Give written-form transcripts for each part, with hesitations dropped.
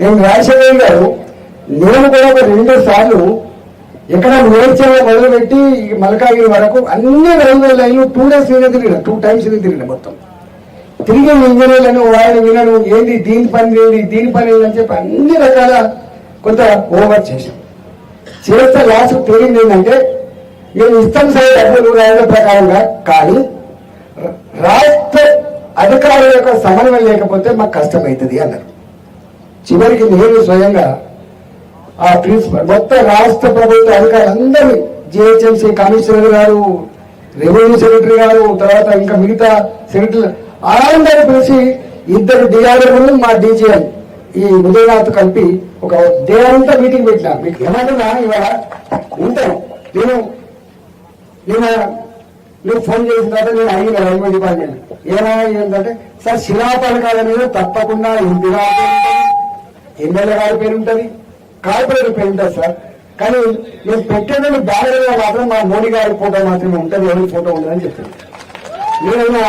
నేను రాజశేఖర్ గారు నేను కూడా ఒక 2 సార్లు ఎక్కడ నేర్చేలా మొదలుపెట్టి మల్కాగిరి వరకు అన్ని రైల్వే లైన్లు 2 days తిరిగిన 2 times తిరిగిన మొత్తం తిరిగి ఇంజనీర్లను వాడిని వినను ఏంది దీని పని ఏంది దీని పని ఏంది అని చెప్పి అన్ని రకాల కొంత ఓవర్ చేశాం. చేస్తే లాస్ట్ తేలింది ఏంటంటే మేము ఇస్తాం సరే డబ్బులు రాయడం ప్రకారంగా, కానీ రాష్ట్ర అధికారుల యొక్క సమన్వయం లేకపోతే మాకు కష్టమవుతుంది అన్నారు. చివరికి నేను స్వయంగా ఆ ప్రిన్సిపల్ మొత్తం రాష్ట్ర ప్రభుత్వ అధికారులందరూ జిహెచ్ఎంసీ కమిషనర్ గారు, రెవెన్యూ సెక్రటరీ గారు, తర్వాత ఇంకా మిగతా సెక్రటరీ అందరూ పిలిచి 2 డిఆర్ఓలు మా డీజీఎం ఈ ఉదయనాథ్ కలిపి ఒక డే అంతా మీటింగ్ పెట్టినా. మీకు ఏమంటున్నా ఇవాళ ఉంటాను నేను ఫోన్ చేసిన తర్వాత నేను అడిగిన రైల్వే డిపార్ట్మెంట్ ఏంటంటే సార్ శిలాపలకాల మీద తప్పకుండా ఎంపీ గారి పేరు ఉంటుంది, ఎమ్మెల్యే గారి పేరు ఉంటుంది, కార్పొరేటర్ పేరు ఉంటుంది సార్. కానీ నేను పెట్టేదని బ్యానర్గా మాత్రం మా మోడీ గారి ఫోటో మాత్రమే ఉంటుంది, ఎవరి ఫోటో ఉండదని చెప్పాను. నేనైనా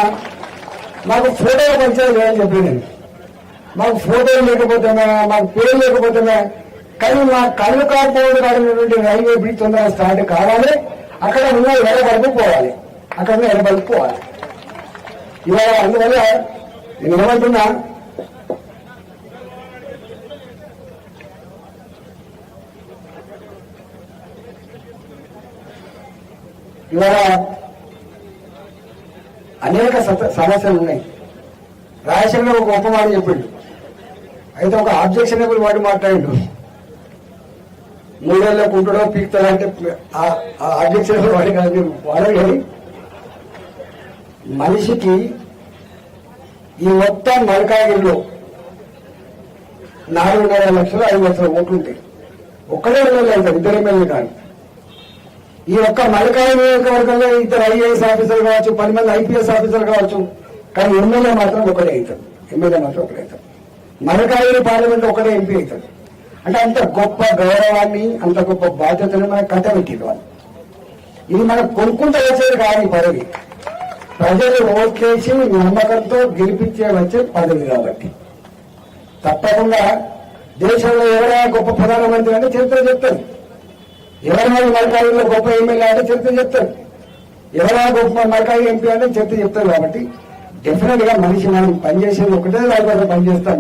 మాకు ఫోటోలు పంచాలి లేదని చెప్పాను. నేను మాకు ఫోటోలు లేకపోతేనే మాకు పేరు లేకపోతేనే, కానీ మా కళ్ళు కాకపోవడం రైల్వే బ్రిడ్జ్ తొందరగా స్టార్ట్ కావాలి, అక్కడ ఉన్న ఎడబడుపు పోవాలి, అక్కడ ఉన్న ఎడబడుపు పోవాలి. ఇవాళ అందువల్ల నేను ఏమంటున్నా, ఇవాళ అనేక సమస్యలు ఉన్నాయి. రాజశేఖర్ ఒక గొప్ప మాట చెప్పిండు, అయితే ఒక ఆబ్జెక్షనబుల్ వర్డ్ మాట్లాడిండు. 3 ఏళ్ళకు ఉంటుండో పీక్తాడు అంటే ఆబ్జెక్షనబుల్ వర్డ్ కాదు వాడని. మనిషికి ఈ మొత్తం మల్కాగిరిలో 4.5 లక్షలు 5 లక్షల ఓట్లు ఉంటాయి. ఒక్కడే ఎమ్మెల్యే అవుతారు, 2 ఎమ్మెల్యే కాదు. ఈ ఒక్క మల్కాగిరి నియోజకవర్గంలో 2 IAS ఆఫీసర్లు కావచ్చు, 10 మంది IPS ఆఫీసర్లు కావచ్చు, కానీ ఎమ్మెల్యే మాత్రం ఒకటే అవుతాడు. ఎమ్మెల్యే మాత్రం ఒకటే అవుతాడు. మల్కాగిరి పార్లమెంట్ ఒకటే ఎంపీ అవుతాడు. అంటే అంత గొప్ప గౌరవాన్ని, అంత గొప్ప బాధ్యతను మనకు కట్టబెట్టింది వాళ్ళు. ఇది మనకు కొనుక్కుంటూ వచ్చేది కాదు ఈ పదవి, ప్రజలు ఓట్లేసి నమ్మకంతో గెలిపించే వచ్చే పదవి. కాబట్టి తప్పకుండా దేశంలో ఎవరైనా గొప్ప ప్రధానమంత్రి అంటే చరిత్ర చెప్తారు, ఎవరైనా మల్కాగిరిలో గొప్ప ఎమ్మెల్యే అంటే చరిత్ర చెప్తారు, ఎవరైనా గొప్ప మల్కాగిరి ఎంపీ అంటే చరిత్ర చెప్తారు. కాబట్టి డెఫినెట్ గా మనిషి మనం పనిచేసేది ఒకటే రాజకీయ పనిచేస్తాం.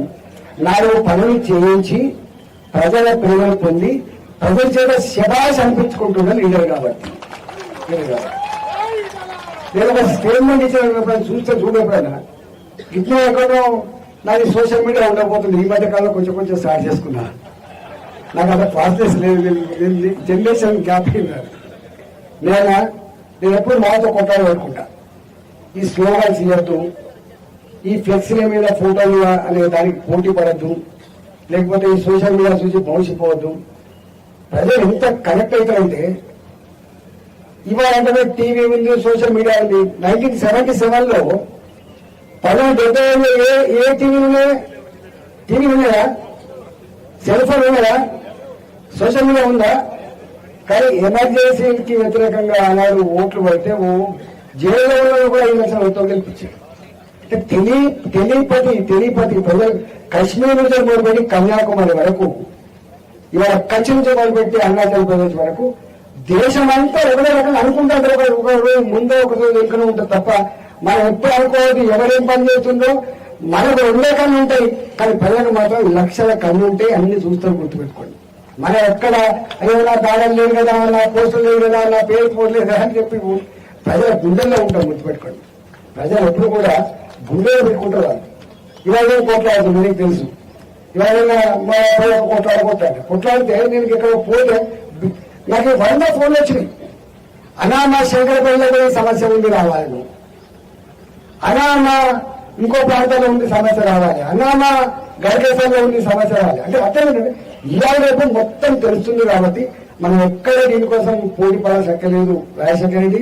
4 పనులు చేయించి ప్రజల ప్రేమను పొంది ప్రజల చేత శబాష్ అనిపించుకుంటున్న లీడర్. కాబట్టి నేను ఒక స్టేట్మెంట్ ఇచ్చిన చూస్తే చూడకపోయినా ఇట్లా ఎక్కడో నాది సోషల్ మీడియా ఉండకపోతుంది. ఈ మధ్య కాలంలో కొంచెం స్టార్ట్ చేసుకున్నా. నాకు అంత ప్రాసెస్ లేదు, జనరేషన్ గ్యాప్ ఉన్నారు. నేను ఎప్పుడు మాతో కొట్టాలి అనుకుంటా. ఈ స్లోగన్స్ ఇవ్వద్దు, ఈ ఫ్లెక్సీల మీద ఫోటోలు అనే దానికి పోటీ పడద్దు, లేకపోతే ఈ సోషల్ మీడియా చూసి మోసిపోవద్దు. ప్రజలు ఎంత కనెక్ట్ అవుతారంటే ఇవాళ అంటే టీవీ ఉంది, సోషల్ మీడియా ఉంది. 1977లో 1970 ఏ టీవీ ఉన్నాయా, సెల్ ఫోన్ ఉన్నాయా, సోషల్ మీడియా ఉందా? కానీ ఎమర్జెన్సీకి వ్యతిరేకంగా ఆనాడు ఓట్లు పడితే జైల్లో కూడా 5 లక్షల ఓట్లు గెలిపించారు. అంటే తెలియపతి ప్రజలు కశ్మీర్ నుంచి మొదలుపెట్టి కన్యాకుమారి వరకు, ఇవాళ కచ్ నుంచి మొదలుపెట్టి అరుణాచల్ ప్రదేశ్ వరకు దేశమంతా ఒకటే రకంగా అనుకుంటారు. ఒక రోజు ముందో ఒక రోజు వెనుకనే ఉంటుంది తప్ప మనం ఎప్పుడు అనుకోవద్దు ఎవరేం పని చేస్తుందో. మనకు 2 కళ్ళు ఉంటాయి, కానీ ప్రజలకు మాత్రం లక్షల కళ్ళు ఉంటాయి. అన్ని చూస్తారు, గుర్తుపెట్టుకోండి. మనం ఎక్కడ అయ్యో నా దాడలు లేదు కదా, నా పోస్టులు లేదు కదా, నా పేరు పోలేదు కదా అని చెప్పి ప్రజల గుండెల్లో ఉంటాం, గుర్తుపెట్టుకోండి. ప్రజలు ఎప్పుడు కూడా గుండెలో పెట్టుకుంటారు. వాళ్ళు ఇవాళ కొట్లాడుతుంది, మీకు తెలుసు. ఇవాళ కొట్లాడితే నేను ఇక్కడ పోతే నాకు 100 ఫోన్లు వచ్చినాయి. అనా మా శంకరపల్లిలో కూడా సమస్య ఉంది రావాలి, అనా మా ఇంకో ప్రాంతంలో ఉంది సమస్య రావాలి, అనా మా గడికేశ్వర్లో ఉంది సమస్య రావాలి. అంటే అర్థం ఇవాళ రేపు మొత్తం తెలుస్తుంది. కాబట్టి మనం ఎక్కడ దీనికోసం పోటీ పడాల్సి ఎక్కలేదు. రాజశేఖర రెడ్డి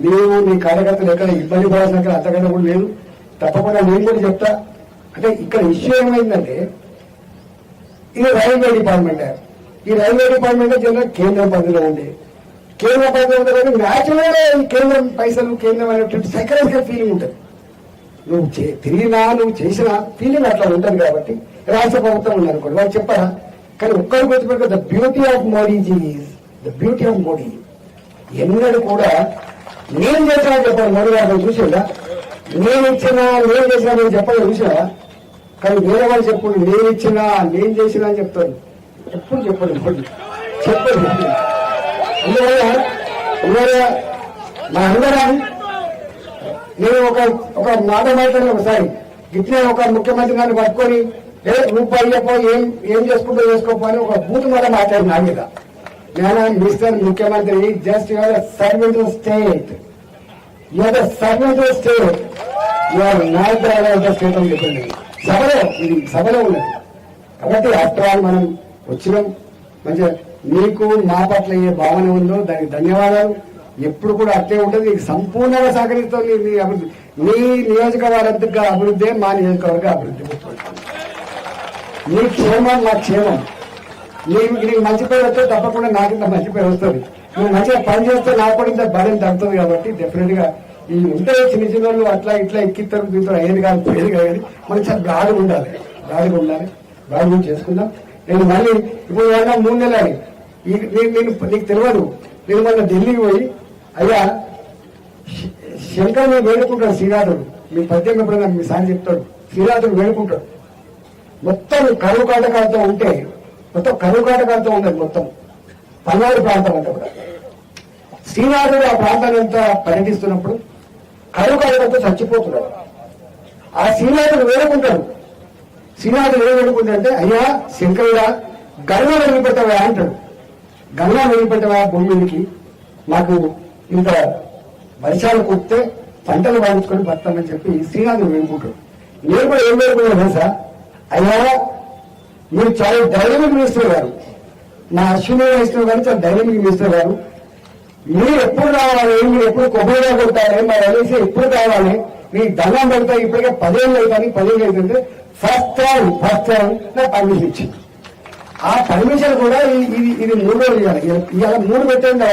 నీవు నీ కార్యకర్తలు ఎక్కడ ఇబ్బంది పడాల్సిన అంతకన్నా కూడా లేదు. తప్పకుండా నేను కూడా చెప్తా. అంటే ఇక్కడ ఇష్యూ ఏమైందంటే ఇది రైల్వే డిపార్ట్మెంట్. ఈ రైల్వే డిపార్ట్మెంట్ జనరల్ కేంద్ర పరిధిలో ఉంది. కేంద్ర పరిధిలో ఉంటుంది కానీ న్యాచురల్ గా ఈ కేంద్రం పైసలు కేంద్రం అనేటువంటి సైకలాజికల్ ఫీలింగ్ ఉంటుంది. నువ్వు తిరిగినా నువ్వు చేసిన ఫీలింగ్ అట్లా ఉంటుంది. కాబట్టి రాష్ట్ర ప్రభుత్వం ఉందనుకోండి, వాళ్ళు చెప్పారా? కానీ ఒక్కరు గుర్తుపెట్టుకో, the beauty of Modiji is the beauty of Modi. ఎన్నడూ కూడా నేను చేసినా చెప్పాను. మోడీ గారు చూసిందా? నేను చేసినా నేను చెప్పాలి చూసినా. కానీ వేరే వాళ్ళు చెప్పండి, నేను ఇచ్చినా నేను చేసినా అని చెప్తాను. ఎప్పుడు చెప్పండి చెప్పండి. అందువల్ల మా అందరం నేను ఒక మాట మాట్లాడిన ఒకసారి ఇట్లే ఒక ముఖ్యమంత్రి గారిని పట్టుకొని రూపాయి చెప్పో ఏం చేసుకుంటూ చేసుకోపో అని ఒక బూత్ మాట మాట్లాడి నా మీద. నేను మిస్టర్ ముఖ్యమంత్రి, just your servant state, your servant state, your not the state అని చెప్పండి. సభలో ఉన్నది కాబట్టి ఆఫ్టర్ ఆల్ మనం వచ్చినాం. మంచిగా మీకు మా పట్ల ఏ భావన ఉందో దానికి ధన్యవాదాలు. ఎప్పుడు కూడా అట్లే ఉంటుంది. నీకు సంపూర్ణంగా సహకరిస్తాం. నీ అభివృద్ధి, నీ నియోజకవర్గ అభివృద్ధి మా నియోజకవర్గ అభివృద్ధి. నీ క్షేమం మా క్షేమం. నీకు మంచి పేరు వస్తే తప్పకుండా నాకింత మంచి పేరు వస్తుంది. నువ్వు మంచిగా పనిచేస్తే నాకు కూడా ఇంత బలం తగ్గుతుంది. కాబట్టి డెఫినెట్ గా ఈ ఉంటే చిన్న చిన్న వాళ్ళు అట్లా ఇట్లా ఎక్కిస్తారు దీంతో అయ్యేది కాదు, పోయేది కాదు. కానీ మనకి చాలా గాడిగా ఉండాలి, గాడి చేసుకుందాం. నేను మళ్ళీ ఇప్పుడు 3 నెలలు నీకు తెలియదు. నేను మొన్న ఢిల్లీకి పోయి, అయ్యా శంకర్ వేడుకుంటాడు శ్రీనాథుడు. మీ పద్యం ఎప్పుడైనా మీ సార్ చెప్తాడు. శ్రీనాథుడు వేడుకుంటాడు. మొత్తం కరువు కాటకాలతో ఉంటే, మొత్తం కరువు కాటకాలతో ఉండదు. మొత్తం పల్నాడు ప్రాంతం అంతా కూడా శ్రీనాథుడు ఆ ప్రాంతాన్ని అంతా పర్యటిస్తున్నప్పుడు కరువు కాటకాలతో చచ్చిపోతున్నాడు. ఆ శ్రీనాథుడు వేడుకుంటాడు. శ్రీనాథుడు ఏం వేడుకుంటాడంటే, అయ్యా శంకరుడా గంగా వదిలిపెట్టవా అంటాడు. గంగా వదిలిపెట్టవా భూమికి, మాకు ఇంత వర్షాలు కుడితే పంటలు పండించుకొని బతామని చెప్పి శ్రీనాథుడు వేడుకుంటాడు. నేను కూడా ఏం వేడుకున్నాను తెలుసా? అయ్యా మీరు చాలా డైనమిక్ మినిస్టర్ గారు, మా అశ్విని వైష్ణవ్ గారు చాలా డైనమిక్ మినిస్టర్ గారు. మీరు ఎప్పుడు రావాలి, మీరు ఎప్పుడు కొబ్బరిగా కొట్టాలి, మా ఎల్ఐసి ఎప్పుడు కావాలి, మీకు దండం పెడతా. ఇప్పటికే 10 ఏళ్ళు అవుతాను, 10 ఏళ్ళు అవుతుంది. ఫస్ట్ టైం నాకు పర్మిషన్ ఇచ్చింది. ఆ పర్మిషన్ కూడా ఇది 3 రోజులు ఇవ్వాలి. ఇవాళ 3 పెట్టండి.